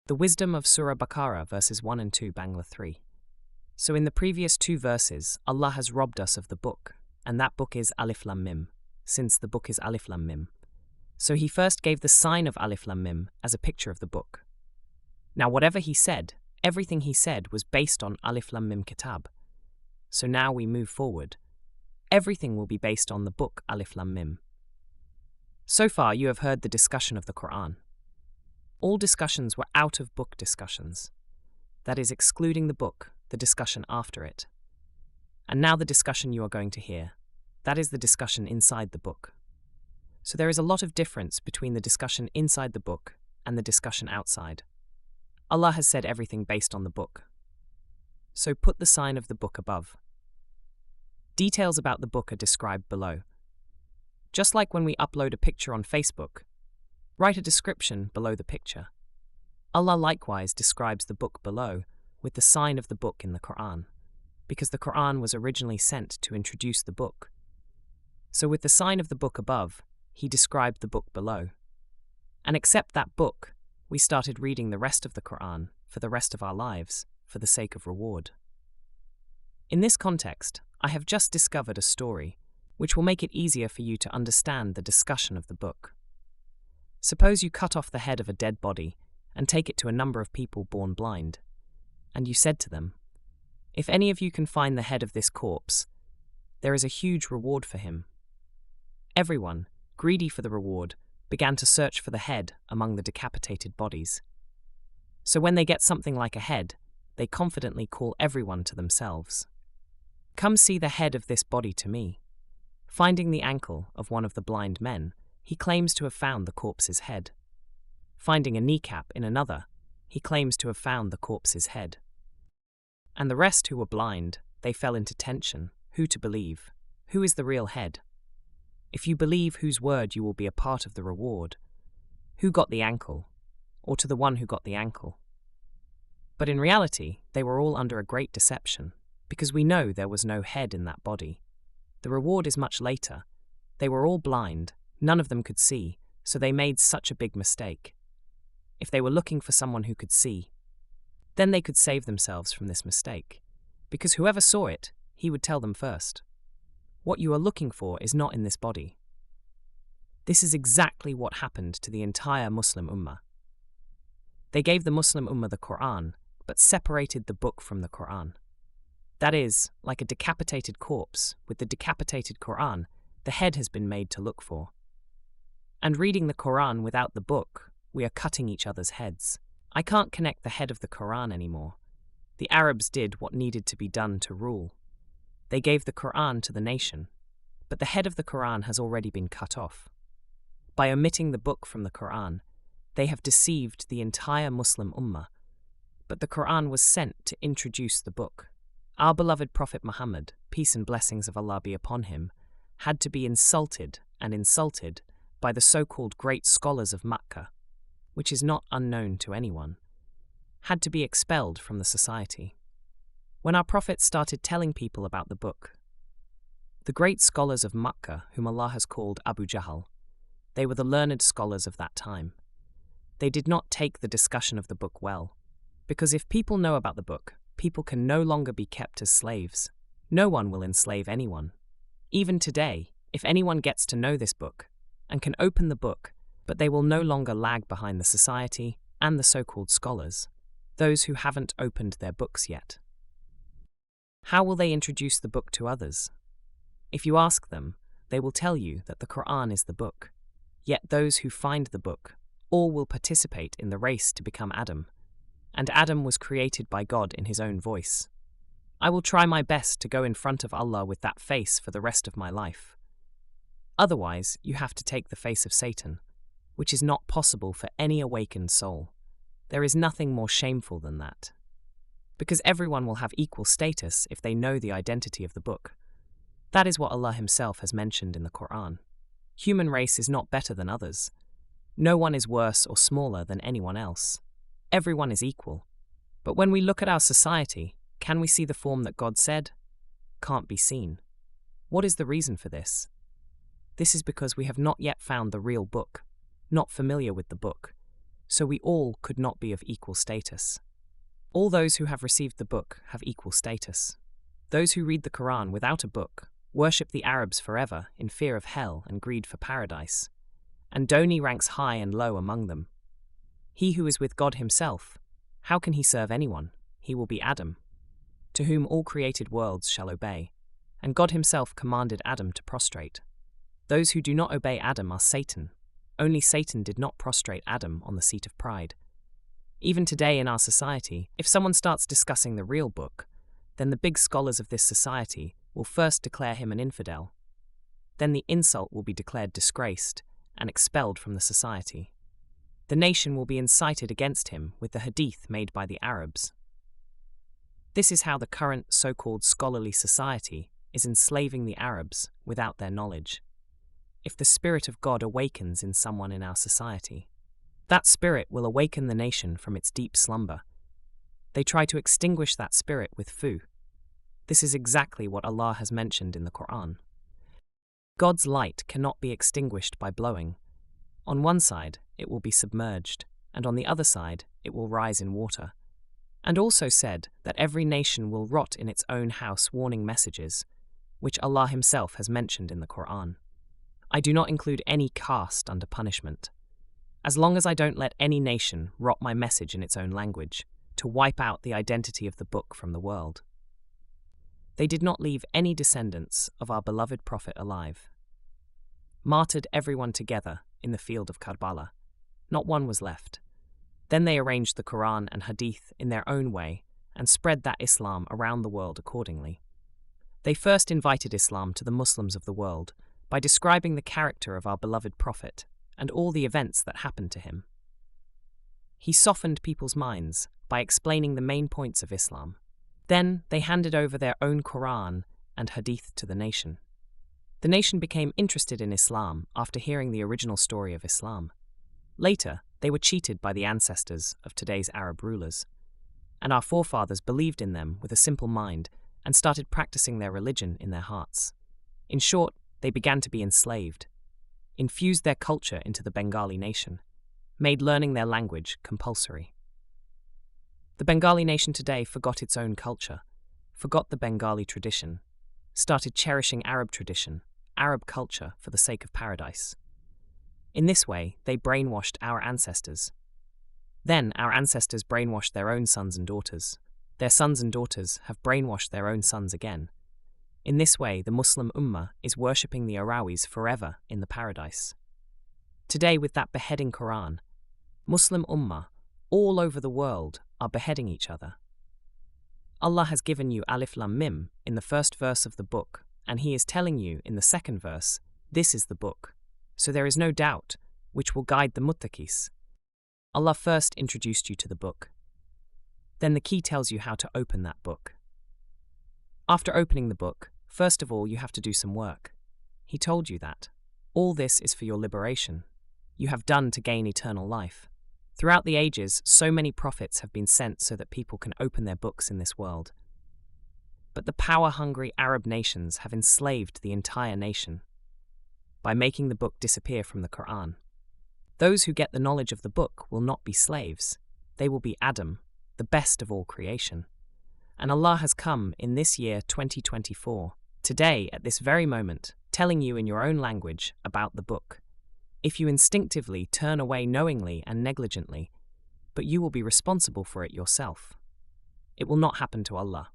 The wisdom of Surah Baqarah verses 1 and 2 Bangla 3. So in the previous two verses, Allah has robbed us of the book, and that book is Alif Lam Mim, since the book is Alif Lam Mim. So he first gave the sign of Alif Lam Mim as a picture of the book. Now whatever he said, everything he said was based on Alif Lam Mim Kitab. So now we move forward. Everything will be based on the book Alif Lam Mim. So far you have heard the discussion of the Quran. All discussions were out-of-book discussions. That is, excluding the book, the discussion after it. And now the discussion you are going to hear. That is the discussion inside the book. So there is a lot of difference between the discussion inside the book and the discussion outside. Allah has said everything based on the book. So put the sign of the book above. Details about the book are described below. Just like when we upload a picture on Facebook, write a description below the picture. Allah likewise describes the book below with the sign of the book in the Quran, because the Quran was originally sent to introduce the book. So with the sign of the book above, he described the book below. And except that book, we started reading the rest of the Quran for the rest of our lives, for the sake of reward. In this context, I have just discovered a story which will make it easier for you to understand the discussion of the book. Suppose you cut off the head of a dead body and take it to a number of people born blind, and you said to them, "If any of you can find the head of this corpse, there is a huge reward for him." Everyone, greedy for the reward, began to search for the head among the decapitated bodies. So when they get something like a head, they confidently call everyone to themselves. "Come see the head of this body to me." Finding the ankle of one of the blind men, he claims to have found the corpse's head. Finding a kneecap in another, he claims to have found the corpse's head. And the rest who were blind, they fell into tension, who to believe, who is the real head? If you believe whose word you will be a part of the reward, who got the ankle, or to the one who got the ankle? But in reality, they were all under a great deception, because we know there was no head in that body. The reward is much later. They were all blind, none of them could see, so they made such a big mistake. If they were looking for someone who could see, then they could save themselves from this mistake, because whoever saw it, he would tell them first. What you are looking for is not in this body. This is exactly what happened to the entire Muslim Ummah. They gave the Muslim Ummah the Quran, but separated the book from the Quran. That is, like a decapitated corpse, with the decapitated Quran, the head has been made to look for. And reading the Quran without the book, we are cutting each other's heads. I can't connect the head of the Quran anymore. The Arabs did what needed to be done to rule. They gave the Quran to the nation, but the head of the Quran has already been cut off. By omitting the book from the Quran, they have deceived the entire Muslim Ummah. But the Quran was sent to introduce the book. Our beloved Prophet Muhammad, peace and blessings of Allah be upon him, had to be insulted and insulted by the so-called great scholars of Makkah, which is not unknown to anyone, had to be expelled from the society. When our Prophet started telling people about the book, the great scholars of Makkah, whom Allah has called Abu Jahl, they were the learned scholars of that time. They did not take the discussion of the book well, because if people know about the book, people can no longer be kept as slaves. No one will enslave anyone. Even today, if anyone gets to know this book and can open the book, but they will no longer lag behind the society and the so-called scholars, those who haven't opened their books yet. How will they introduce the book to others? If you ask them, they will tell you that the Quran is the book. Yet those who find the book, all will participate in the race to become Adam. And Adam was created by God in his own voice. I will try my best to go in front of Allah with that face for the rest of my life. Otherwise, you have to take the face of Satan, which is not possible for any awakened soul. There is nothing more shameful than that. Because everyone will have equal status if they know the identity of the book. That is what Allah himself has mentioned in the Quran. Human race is not better than others. No one is worse or smaller than anyone else. Everyone is equal. But when we look at our society, can we see the form that God said? Can't be seen. What is the reason for this? This is because we have not yet found the real book, not familiar with the book. so we all could not be of equal status. All those who have received the book have equal status. Those who read the Quran without a book worship the Arabs forever in fear of hell and greed for paradise. And Doni ranks high and low among them. He who is with God himself, how can he serve anyone? He will be Adam, to whom all created worlds shall obey. And God himself commanded Adam to prostrate. Those who do not obey Adam are Satan. Only Satan did not prostrate Adam on the seat of pride. Even today in our society, if someone starts discussing the real book, then the big scholars of this society will first declare him an infidel. Then the insult will be declared disgraced and expelled from the society. The nation will be incited against him with the hadith made by the Arabs. This is how the current so-called scholarly society is enslaving the Arabs without their knowledge. If the Spirit of God awakens in someone in our society, that spirit will awaken the nation from its deep slumber. They try to extinguish that spirit with fu. This is exactly what Allah has mentioned in the Quran. God's light cannot be extinguished by blowing. On one side, it will be submerged, and on the other side, it will rise in water. And also said that every nation will rot in its own house warning messages, which Allah himself has mentioned in the Quran. I do not include any caste under punishment. As long as I don't let any nation rot my message in its own language, to wipe out the identity of the book from the world. They did not leave any descendants of our beloved Prophet alive. Martyred everyone together in the field of Karbala. Not one was left. Then they arranged the Quran and Hadith in their own way and spread that Islam around the world accordingly. They first invited Islam to the Muslims of the world by describing the character of our beloved Prophet and all the events that happened to him. He softened people's minds by explaining the main points of Islam. Then they handed over their own Quran and Hadith to the nation. The nation became interested in Islam after hearing the original story of Islam. Later, they were cheated by the ancestors of today's Arab rulers, and our forefathers believed in them with a simple mind and started practicing their religion in their hearts. In short, they began to be enslaved, infused their culture into the Bengali nation, made learning their language compulsory. The Bengali nation today forgot its own culture, forgot the Bengali tradition, started cherishing Arab tradition, Arab culture for the sake of paradise. In this way, they brainwashed our ancestors. Then our ancestors brainwashed their own sons and daughters. Their sons and daughters have brainwashed their own sons again. In this way, the Muslim Ummah is worshipping the Arawis forever in the paradise. Today, with that beheading Quran, Muslim Ummah all over the world are beheading each other. Allah has given you Alif Lam Mim in the first verse of the book, and He is telling you in the second verse, this is the book. So there is no doubt which will guide the muttaqis. Allah first introduced you to the book. Then the key tells you how to open that book. After opening the book, first of all you have to do some work. He told you that. All this is for your liberation. You have done to gain eternal life. Throughout the ages, so many prophets have been sent so that people can open their books in this world. But the power-hungry Arab nations have enslaved the entire nation by making the book disappear from the Quran. Those who get the knowledge of the book will not be slaves. They will be Adam, the best of all creation. And Allah has come in this year 2024, today at this very moment, telling you in your own language about the book. If you instinctively turn away knowingly and negligently, but you will be responsible for it yourself. It will not happen to Allah.